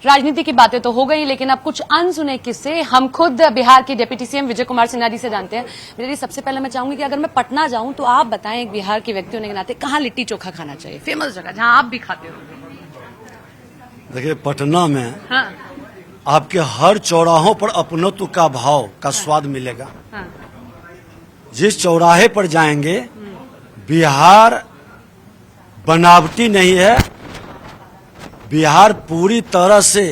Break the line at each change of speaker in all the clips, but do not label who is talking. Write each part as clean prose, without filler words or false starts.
राजनीति की बातें तो हो गई, लेकिन अब कुछ अनसुने किस्से हम खुद बिहार के डिप्टी सीएम विजय कुमार सिन्हा जी से जानते हैं। विजय जी, सबसे पहले मैं चाहूंगी कि अगर मैं पटना जाऊं तो आप बताएं, एक बिहार के व्यक्ति होने के नाते, कहाँ लिट्टी चोखा खाना चाहिए, फेमस जगह जहां आप भी खाते हो।
देखिए, पटना में
हाँ,
आपके हर चौराहों पर अपनत्व का भाव का स्वाद मिलेगा।
हाँ,
जिस चौराहे पर जाएंगे, बिहार बनावटी नहीं है, बिहार पूरी तरह से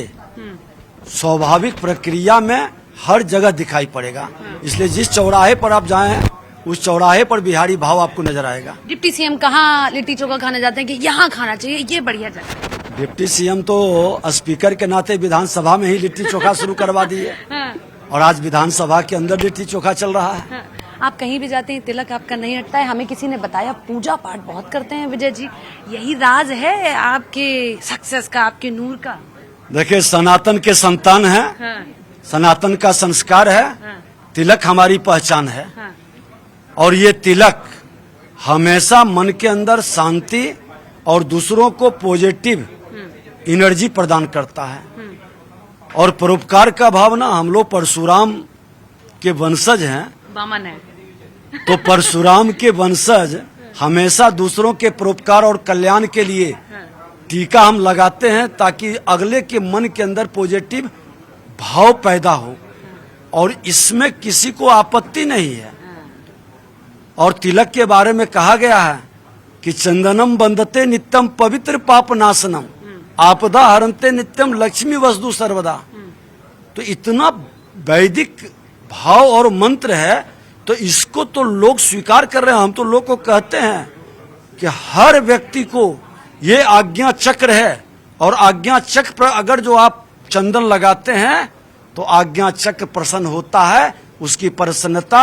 स्वाभाविक प्रक्रिया में हर जगह दिखाई पड़ेगा। इसलिए जिस चौराहे पर आप जाएं, उस चौराहे पर बिहारी भाव आपको नजर आएगा।
डिप्टी सीएम कहाँ लिट्टी चोखा खाने जाते हैं कि यहाँ खाना चाहिए, ये बढ़िया जगह है?
डिप्टी सीएम तो स्पीकर के नाते विधानसभा में ही लिट्टी चोखा शुरू करवा दिए,
हाँ,
और आज विधानसभा के अंदर लिट्टी चोखा चल रहा है।
हाँ। आप कहीं भी जाते हैं, तिलक आपका नहीं हटता है। हमें किसी ने बताया पूजा पाठ बहुत करते हैं विजय जी, यही राज है आपके सक्सेस का, आपके नूर का?
देखिए, सनातन के संतान है,
हाँ,
सनातन का संस्कार है,
हाँ,
तिलक हमारी पहचान है।
हाँ,
और ये तिलक हमेशा मन के अंदर शांति और दूसरों को पॉजिटिव एनर्जी प्रदान करता है। और परोपकार का भावना, हम लोग परशुराम के वंशज हैं,
बामन है।
तो परशुराम के वंशज हमेशा दूसरों के परोपकार और कल्याण के लिए टीका हम लगाते हैं, ताकि अगले के मन के अंदर पॉजिटिव भाव पैदा हो, और इसमें किसी को आपत्ति नहीं है। और तिलक के बारे में कहा गया है कि चंदनम बंदते नित्यम पवित्र पाप नाशनम, आपदा हरंते नित्यम लक्ष्मी वसदु सर्वदा। तो इतना वैदिक भाव और मंत्र है, तो इसको तो लोग स्वीकार कर रहे हैं। हम तो लोग को कहते हैं कि हर व्यक्ति को ये आज्ञा चक्र है, और आज्ञा चक्र पर अगर जो आप चंदन लगाते हैं तो आज्ञा चक्र प्रसन्न होता है, उसकी प्रसन्नता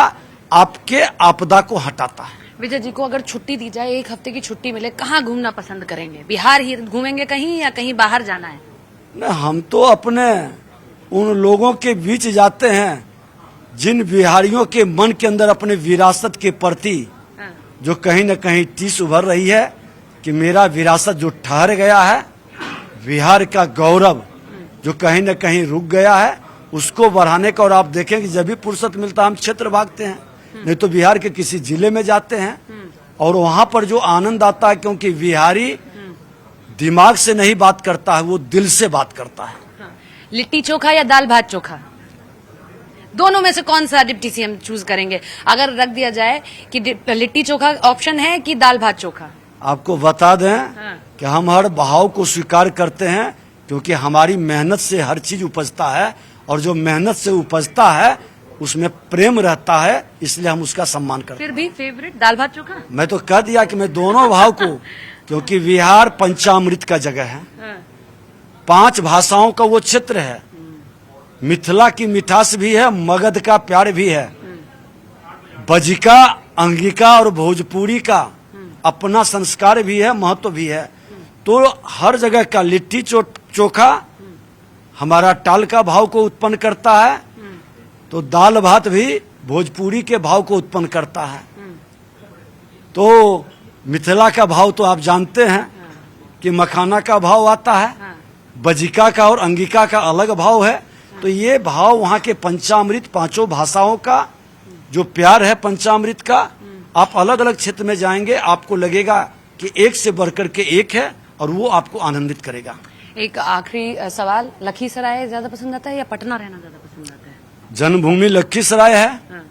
आपके आपदा को हटाता है।
विजय जी को अगर छुट्टी दी जाए, एक हफ्ते की छुट्टी मिले, कहाँ घूमना पसंद करेंगे? बिहार ही घूमेंगे कहीं, या कहीं बाहर जाना है?
न, हम तो अपने उन लोगों के बीच जाते हैं जिन बिहारियों के मन के अंदर अपने विरासत के प्रति जो कहीं न कहीं टीस उभर रही है कि मेरा विरासत जो ठहर गया है, बिहार का गौरव जो कहीं न कहीं रुक गया है, उसको बढ़ाने का। और आप देखें कि जब भी फुर्सत मिलता है हम क्षेत्र भागते हैं, नहीं तो बिहार के किसी जिले में जाते हैं, और वहां पर जो आनंद आता है, क्योंकि बिहारी दिमाग से नहीं बात करता है, वो दिल से बात करता है।
लिट्टी चोखा या दाल भात चोखा, दोनों में से कौन सा डिप्टी सीएम चूज करेंगे? अगर रख दिया जाए कि लिट्टी चोखा ऑप्शन है कि दाल भात चोखा?
आपको बता दें कि हम हर भाव को स्वीकार करते हैं, क्योंकि हमारी मेहनत से हर चीज उपजता है, और जो मेहनत से उपजता है उसमें प्रेम रहता है, इसलिए हम उसका सम्मान करते हैं।
फिर भी फेवरेट दाल भात चोखा?
मैं तो कह दिया कि मैं दोनों भाव को, क्योंकि बिहार पंचामृत का जगह है, 5 भाषाओं का वो क्षेत्र है, मिथिला की मिठास भी है, मगध का प्यार भी है, बजिका, अंगिका और भोजपुरी का अपना संस्कार भी है, महत्व भी है। तो हर जगह का लिट्टी चोखा हमारा टाल का भाव को उत्पन्न करता है, तो दाल भात भी भोजपुरी के भाव को उत्पन्न करता है। तो मिथिला का भाव तो आप जानते हैं कि मखाना का भाव आता है, बजिका का और अंगिका का अलग भाव है। तो ये भाव वहाँ के पंचामृत, 5 भाषाओं का जो प्यार है पंचामृत का, आप अलग अलग क्षेत्र में जाएंगे, आपको लगेगा कि एक से बढ़कर के एक है, और वो आपको आनंदित करेगा।
एक आखिरी सवाल, लखीसराय ज्यादा पसंद आता है या पटना रहना ज्यादा पसंद आता है?
जन्मभूमि लखीसराय है,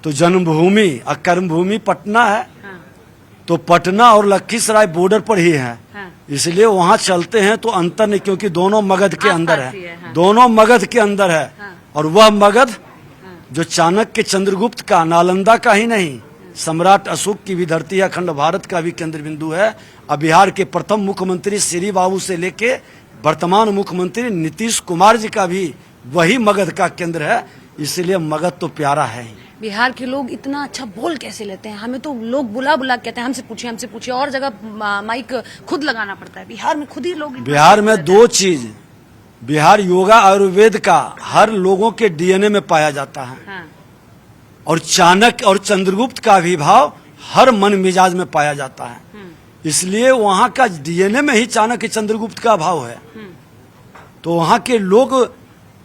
तो जन्मभूमि और कर्मभूमि पटना है, तो पटना और लखीसराय बॉर्डर पर ही है, इसलिए वहाँ चलते हैं तो अंतर नहीं, क्योंकि दोनों मगध के अंदर है, दोनों मगध के अंदर है। और वह मगध जो चाणक्य चंद्रगुप्त का, नालंदा का ही नहीं, सम्राट अशोक की भी धरती, अखंड भारत का भी केंद्र बिंदु है। अब बिहार के प्रथम मुख्यमंत्री श्री बाबू से लेके वर्तमान मुख्यमंत्री नीतीश कुमार जी का भी वही मगध का केंद्र है, इसलिए मगध तो प्यारा है।
बिहार के लोग इतना अच्छा बोल कैसे लेते हैं? हमें तो लोग बुला बुला कहते हैं हमसे पूछिए, और जगह माइक खुद लगाना पड़ता है, बिहार में खुद ही लोग।
बिहार में 2 चीज, बिहार योगा आयुर्वेद का हर लोगों के डीएनए में पाया जाता है, और चाणक्य और चंद्रगुप्त का भी भाव हर मन मिजाज में पाया जाता है। इसलिए वहाँ का डीएनए में ही चाणक्य चंद्रगुप्त का भाव है। तो वहाँ के लोग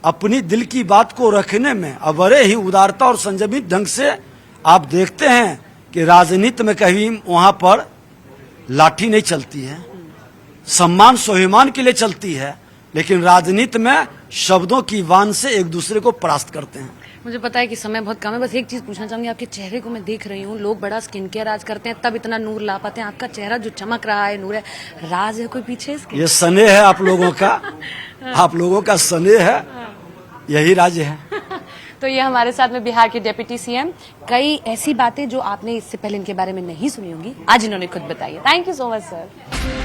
अपनी दिल की बात को रखने में अब बड़े ही उदारता और संयमित ढंग से आप देखते हैं कि राजनीति में कहीं वहाँ पर लाठी नहीं चलती है, सम्मान स्वाभिमान के लिए चलती है, लेकिन राजनीति में शब्दों की वान से एक दूसरे को परास्त करते हैं।
मुझे पता है कि समय बहुत कम है, बस एक चीज पूछना चाहूंगी। आपके चेहरे को मैं देख रही हूँ, लोग बड़ा स्किन केयर आज करते हैं तब इतना नूर ला पाते हैं। आपका चेहरा जो चमक रहा है, नूर है, राज है कोई पीछे इसके?
ये स्नेह है आप लोगों का, आप लोगों का स्नेह है, यही राज है।
तो ये हमारे साथ में बिहार के डिप्टी सीएम, कई ऐसी बातें जो आपने इससे पहले इनके बारे में नहीं सुनी होंगी, आज इन्होंने खुद बताई है। Thank you so much sir.